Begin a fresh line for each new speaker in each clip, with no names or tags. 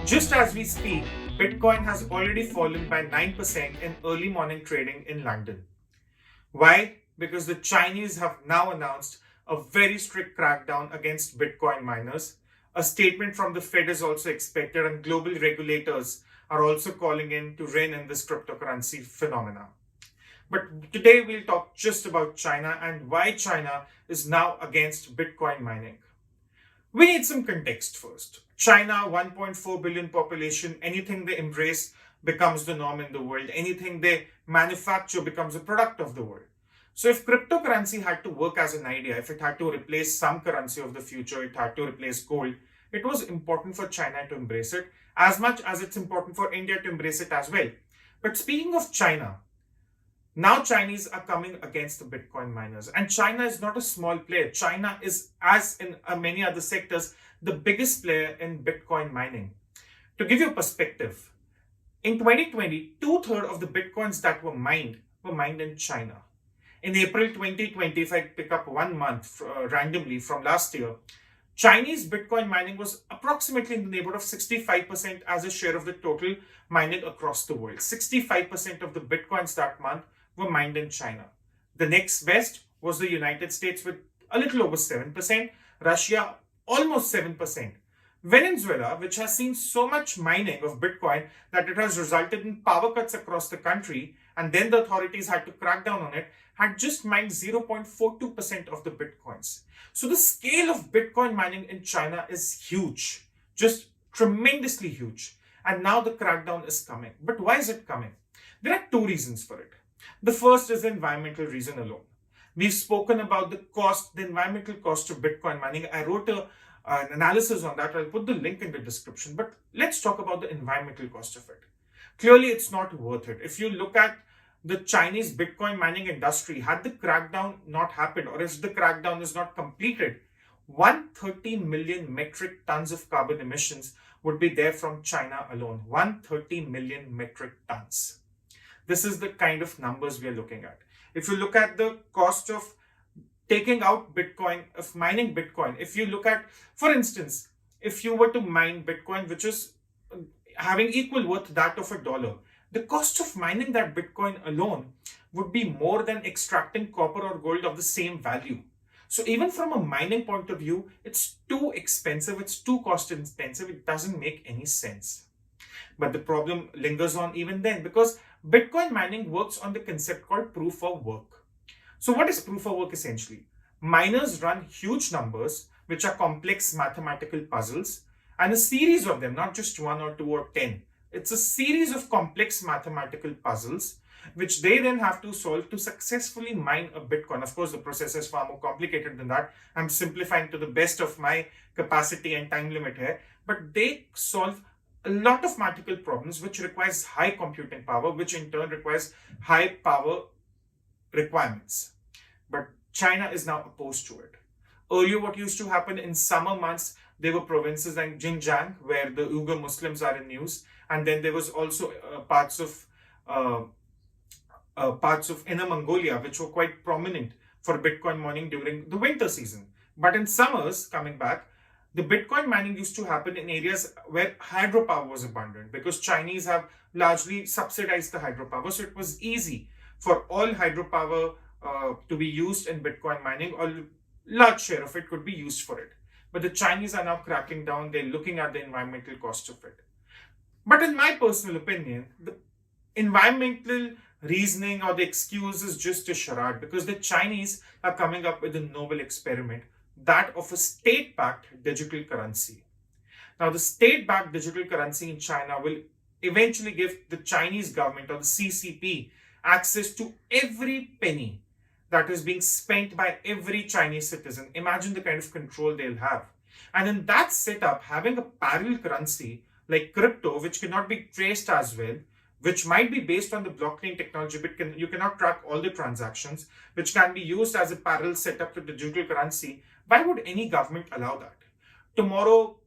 Just as we speak, Bitcoin has already fallen by 9% in early morning trading in London. Why? Because the Chinese have now announced a very strict crackdown against Bitcoin miners. A statement from the Fed is also expected, and global regulators are also calling in to rein in this cryptocurrency phenomena. But today we'll talk just about China and why China is now against Bitcoin mining. We need some context first. China, 1.4 billion population, anything they embrace becomes the norm in the world. Anything they manufacture becomes a product of the world. So if cryptocurrency had to work as an idea, if it had to replace some currency of the future, it had to replace gold, it was important for China to embrace it as much as it's important for India to embrace it as well. But speaking of China, now Chinese are coming against the Bitcoin miners. And China is not a small player. China is, as in many other sectors, the biggest player in Bitcoin mining. To give you a perspective, in 2020, two-thirds of the Bitcoins that were mined in China. In April 2020, if I pick up 1 month randomly from last year, Chinese Bitcoin mining was approximately in the neighborhood of 65% as a share of the total mining across the world. 65% of the Bitcoins that month were mined in China. The next best was the United States with a little over 7%, Russia almost 7%. Venezuela, which has seen so much mining of Bitcoin that it has resulted in power cuts across the country, and then the authorities had to crack down on it, had just mined 0.42% of the Bitcoins. So the scale of Bitcoin mining in China is huge, just tremendously huge. And now the crackdown is coming. But why is it coming? There are two reasons for it. The first is the environmental reason alone. We've spoken about the cost, the environmental cost of Bitcoin mining. I wrote an analysis on that. I'll put the link in the description. But let's talk about the environmental cost of it. Clearly, it's not worth it. If you look at the Chinese Bitcoin mining industry, had the crackdown not happened, or if the crackdown is not completed, 130 million metric tons of carbon emissions would be there from China alone. 130 million metric tons. This is the kind of numbers we are looking at. If you look at the cost of taking out Bitcoin, of mining Bitcoin, if you look at, for instance, if you were to mine Bitcoin, which is having equal worth that of $1, the cost of mining that Bitcoin alone would be more than extracting copper or gold of the same value. So even from a mining point of view, it's too expensive, it's too cost intensive, it doesn't make any sense. But the problem lingers on even then, because Bitcoin mining works on the concept called proof of work. So what is proof of work essentially? Miners run huge numbers, which are complex mathematical puzzles, and a series of them, not just 1 or 2 or 10. It's a series of complex mathematical puzzles, which they then have to solve to successfully mine a Bitcoin. Of course, the process is far more complicated than that. I'm simplifying to the best of my capacity and time limit here, but they solve a lot of mathematical problems which requires high computing power, which in turn requires high power requirements. But China is now opposed to it. Earlier, what used to happen in summer months, there were provinces like Xinjiang, where the Uyghur Muslims are in news, and then there was also parts of Inner Mongolia, which were quite prominent for Bitcoin mining during the winter season. But in summers, coming back, the Bitcoin mining used to happen in areas where hydropower was abundant, because Chinese have largely subsidized the hydropower. So it was easy for all hydropower to be used in Bitcoin mining, or a large share of it could be used for it. But the Chinese are now cracking down. They're looking at the environmental cost of it. But in my personal opinion, the environmental reasoning or the excuse is just a charade, because the Chinese are coming up with a novel experiment, that of a state-backed digital currency. Now, the state-backed digital currency in China will eventually give the Chinese government, or the CCP, access to every penny that is being spent by every Chinese citizen. Imagine the kind of control they'll have. And in that setup, having a parallel currency like crypto, which cannot be traced as well, which might be based on the blockchain technology, but you cannot track all the transactions, which can be used as a parallel setup to digital currency. Why would any government allow that? Tomorrow,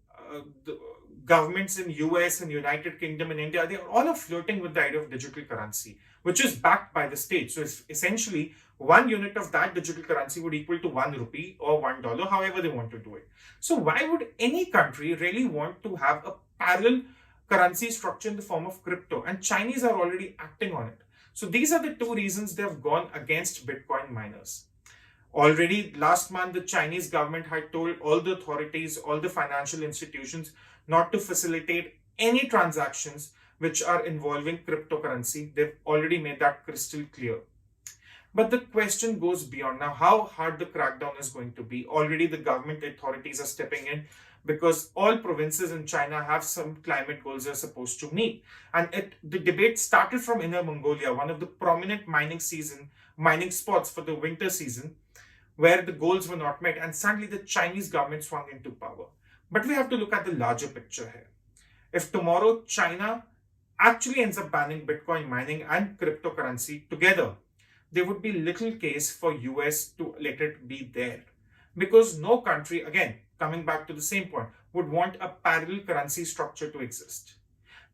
the governments in US and United Kingdom and India, they all are flirting with the idea of digital currency, which is backed by the state. So it's essentially 1 unit of that digital currency would equal to 1 rupee or $1, however they want to do it. So why would any country really want to have a parallel currency structure in the form of crypto, and Chinese are already acting on it. So these are the two reasons they have gone against Bitcoin miners. Already last month, the Chinese government had told all the authorities, all the financial institutions not to facilitate any transactions which are involving cryptocurrency. They've already made that crystal clear. But the question goes beyond now how hard the crackdown is going to be. Already the government authorities are stepping in because all provinces in China have some climate goals they're supposed to meet. And the debate started from Inner Mongolia, one of the prominent mining spots for the winter season, where the goals were not met, and suddenly the Chinese government swung into power. But we have to look at the larger picture here. If tomorrow China actually ends up banning Bitcoin mining and cryptocurrency together, there would be little case for US to let it be there. Because no country, again, coming back to the same point, would want a parallel currency structure to exist.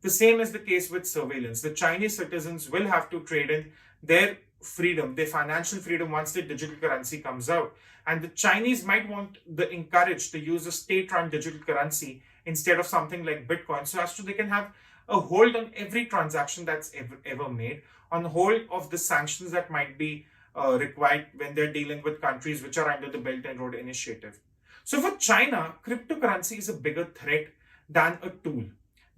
The same is the case with surveillance. The Chinese citizens will have to trade in their freedom, their financial freedom, once the digital currency comes out. And the Chinese might want the encouraged to use a state-run digital currency instead of something like Bitcoin, so as to they can have a hold on every transaction that's ever made, on the whole of the sanctions that might be required when they're dealing with countries which are under the Belt and Road Initiative. So for China, cryptocurrency is a bigger threat than a tool.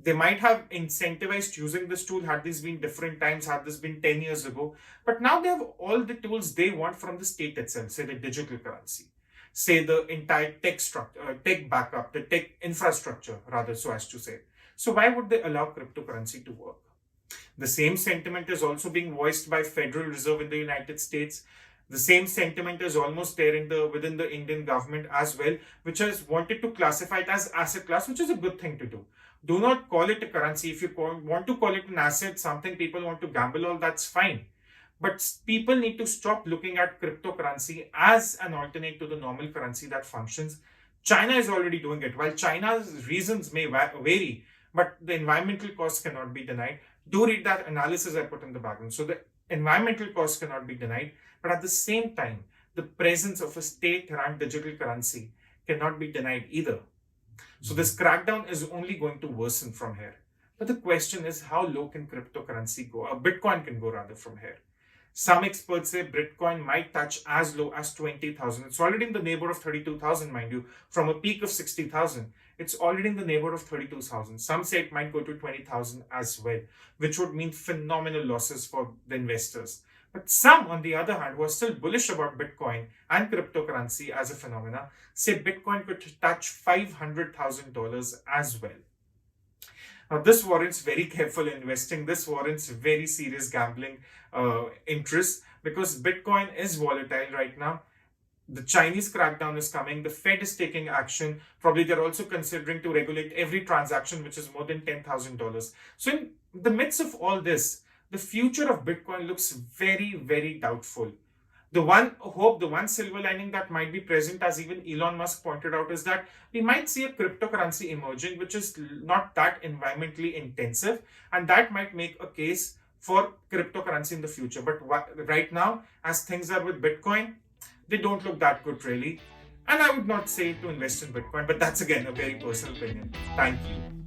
They might have incentivized using this tool had these been different times, had this been 10 years ago. But now they have all the tools they want from the state itself, say the digital currency, say the entire tech structure, tech backup, the tech infrastructure, rather, so as to say. So why would they allow cryptocurrency to work? The same sentiment is also being voiced by Federal Reserve in the United States. The same sentiment is almost there within the Indian government as well, which has wanted to classify it as asset class, which is a good thing to do. Do not call it a currency. If you want to call it an asset, something people want to gamble on, that's fine. But people need to stop looking at cryptocurrency as an alternate to the normal currency that functions. China is already doing it. While China's reasons may vary, but the environmental costs cannot be denied. Do read that analysis I put in the background. So the environmental costs cannot be denied, but at the same time, the presence of a state-run digital currency cannot be denied either. So this crackdown is only going to worsen from here. But the question is, how low can cryptocurrency go, or Bitcoin can go rather, from here? Some experts say Bitcoin might touch as low as 20,000. It's already in the neighborhood of 32,000, mind you, from a peak of 60,000. It's already in the neighborhood of 32,000. Some say it might go to 20,000 as well, which would mean phenomenal losses for the investors. But some, on the other hand, who are still bullish about Bitcoin and cryptocurrency as a phenomena, say Bitcoin could touch $500,000 as well. Now, this warrants very careful investing. This warrants very serious gambling interests, because Bitcoin is volatile right now. The Chinese crackdown is coming. The Fed is taking action. Probably they're also considering to regulate every transaction which is more than $10,000. So in the midst of all this, the future of Bitcoin looks very, very doubtful. The one hope, the one silver lining that might be present, as even Elon Musk pointed out, is that we might see a cryptocurrency emerging which is not that environmentally intensive, and that might make a case for cryptocurrency in the future. But right now, as things are with Bitcoin, they don't look that good really. And I would not say to invest in Bitcoin, but that's again a very personal opinion. Thank you.